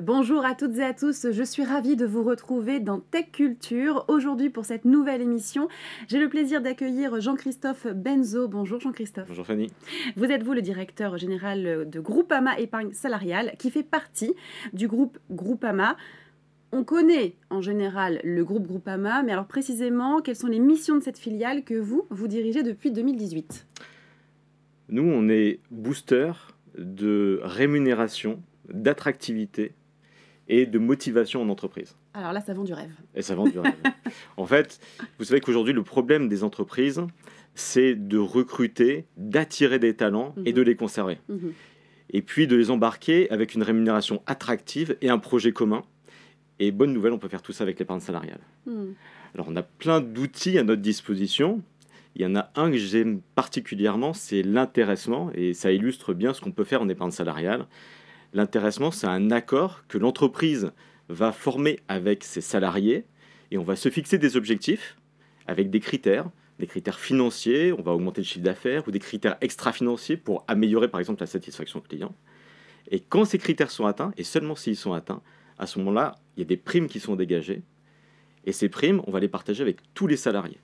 Bonjour à toutes et à tous, je suis ravie de vous retrouver dans Tech Culture. Aujourd'hui, pour cette nouvelle émission, j'ai le plaisir d'accueillir Jean-Christophe Benzo. Bonjour Jean-Christophe. Bonjour Fanny. Vous êtes le directeur général de Groupama Épargne Salariale, qui fait partie du groupe Groupama. On connaît en général le groupe Groupama, mais alors précisément, quelles sont les missions de cette filiale que vous dirigez depuis 2018? Nous, on est booster de rémunération, d'attractivité et de motivation en entreprise. Alors là, ça vend du rêve. Et ça vend du rêve. En fait, vous savez qu'aujourd'hui, le problème des entreprises, c'est de recruter, d'attirer des talents et de les conserver. Et puis de les embarquer avec une rémunération attractive et un projet commun. Et bonne nouvelle, on peut faire tout ça avec l'épargne salariale. Alors, on a plein d'outils à notre disposition. Il y en a un que j'aime particulièrement, c'est l'intéressement. Et ça illustre bien ce qu'on peut faire en épargne salariale. L'intéressement, c'est un accord que l'entreprise va former avec ses salariés. Et on va se fixer des objectifs avec des critères financiers. On va augmenter le chiffre d'affaires ou des critères extra-financiers pour améliorer, par exemple, la satisfaction client. Et quand ces critères sont atteints, et seulement s'ils sont atteints, à ce moment-là, il y a des primes qui sont dégagées. Et ces primes, on va les partager avec tous les salariés.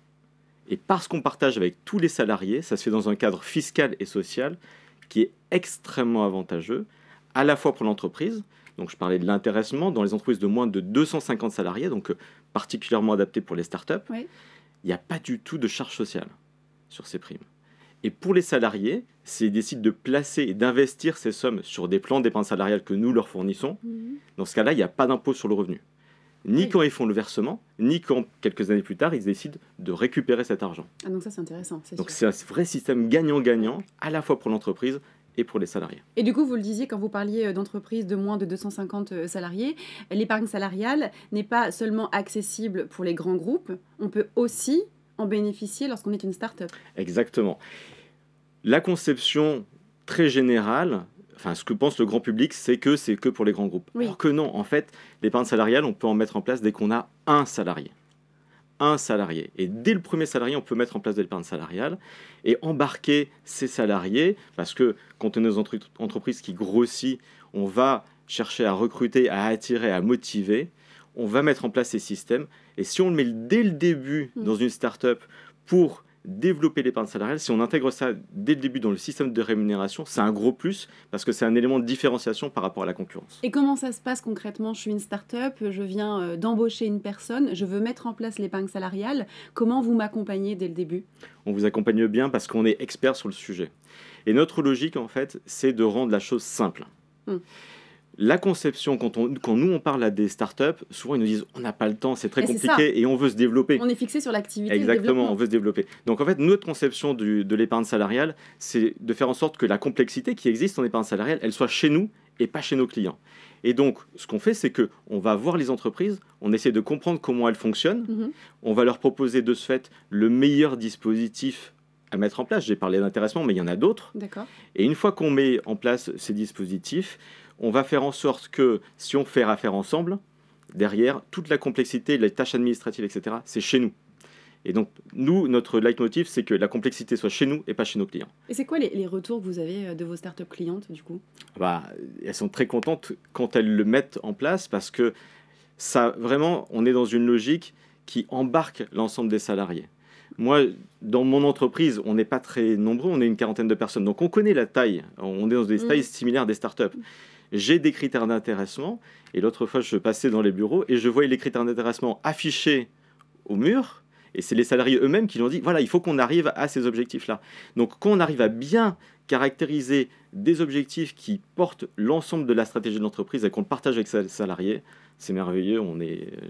Et parce qu'on partage avec tous les salariés, ça se fait dans un cadre fiscal et social qui est extrêmement avantageux, à la fois pour l'entreprise. Donc je parlais de l'intéressement dans les entreprises de moins de 250 salariés, donc particulièrement adapté pour les startups. Oui. Il n'y a pas du tout de charge sociale sur ces primes. Et pour les salariés, s'ils décident de placer et d'investir ces sommes sur des plans d'épargne salariale que nous leur fournissons, dans ce cas-là, il n'y a pas d'impôt sur le revenu. Ni quand ils font le versement, ni quand, quelques années plus tard, ils décident de récupérer cet argent. Ah, donc ça, c'est intéressant. Donc c'est un vrai système gagnant-gagnant, à la fois pour l'entreprise et pour les salariés. Et du coup, vous le disiez quand vous parliez d'entreprises de moins de 250 salariés, l'épargne salariale n'est pas seulement accessible pour les grands groupes, on peut aussi en bénéficier lorsqu'on est une start-up. Exactement. La conception très générale, enfin ce que pense le grand public, c'est que pour les grands groupes. Oui. Alors que non, en fait, l'épargne salariale, on peut en mettre en place dès qu'on a un salarié. Un salarié. Et dès le premier salarié, on peut mettre en place de l'épargne salariale et embarquer ces salariés, parce que quand on est dans une entreprise qui grossit, on va chercher à recruter, à attirer, à motiver. On va mettre en place ces systèmes. Et si on le met dès le début dans une start-up pour développer l'épargne salariale, si on intègre ça dès le début dans le système de rémunération, c'est un gros plus parce que c'est un élément de différenciation par rapport à la concurrence. Et comment ça se passe concrètement? Je suis une start-up, je viens d'embaucher une personne, je veux mettre en place l'épargne salariale. Comment vous m'accompagnez dès le début? On vous accompagne bien parce qu'on est expert sur le sujet. Et notre logique, en fait, c'est de rendre la chose simple. La conception, quand nous on parle à des startups, souvent ils nous disent on n'a pas le temps, c'est très compliqué et on veut se développer. On est fixé sur l'activité. Exactement, on veut se développer. Donc en fait, notre conception de l'épargne salariale, c'est de faire en sorte que la complexité qui existe en épargne salariale, elle soit chez nous et pas chez nos clients. Et donc, ce qu'on fait, c'est qu'on va voir les entreprises, on essaie de comprendre comment elles fonctionnent, on va leur proposer de ce fait le meilleur dispositif à mettre en place. J'ai parlé d'intéressement, mais il y en a d'autres. D'accord. Et une fois qu'on met en place ces dispositifs, on va faire en sorte que, si on fait affaire ensemble, derrière, toute la complexité, les tâches administratives, etc., c'est chez nous. Et donc, nous, notre leitmotiv, c'est que la complexité soit chez nous et pas chez nos clients. Et c'est quoi les retours que vous avez de vos startups clientes, du coup? Elles sont très contentes quand elles le mettent en place parce que ça, vraiment, on est dans une logique qui embarque l'ensemble des salariés. Moi, dans mon entreprise, on n'est pas très nombreux, on est une quarantaine de personnes. Donc, on connaît la taille. On est dans des tailles similaires des startups. J'ai des critères d'intéressement. Et l'autre fois, je passais dans les bureaux et je voyais les critères d'intéressement affichés au mur. Et c'est les salariés eux-mêmes qui l'ont dit, voilà, il faut qu'on arrive à ces objectifs-là. Donc, quand on arrive à bien caractériser des objectifs qui portent l'ensemble de la stratégie de l'entreprise et qu'on le partage avec ses salariés, c'est merveilleux,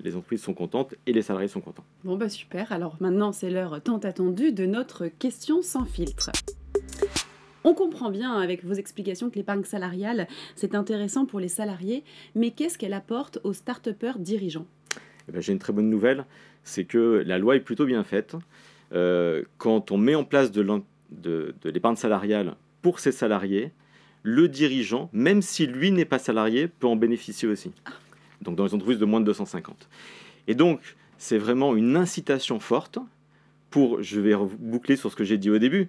les entreprises sont contentes et les salariés sont contents. Bon, super. Alors maintenant, c'est l'heure tant attendue de notre question sans filtre. On comprend bien avec vos explications que l'épargne salariale, c'est intéressant pour les salariés, mais qu'est-ce qu'elle apporte aux start-upers dirigeants? J'ai une très bonne nouvelle, c'est que la loi est plutôt bien faite. Quand on met en place de l'épargne salariale pour ses salariés, le dirigeant, même si lui n'est pas salarié, peut en bénéficier aussi. Donc dans les entreprises de moins de 250. Et donc, c'est vraiment une incitation forte pour, je vais boucler sur ce que j'ai dit au début,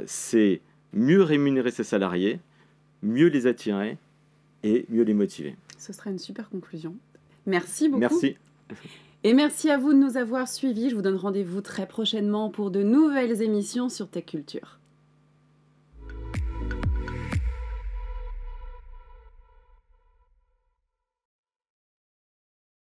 c'est mieux rémunérer ses salariés, mieux les attirer et mieux les motiver. Ce sera une super conclusion. Merci beaucoup. Merci. Et merci à vous de nous avoir suivis. Je vous donne rendez-vous très prochainement pour de nouvelles émissions sur Tech Culture.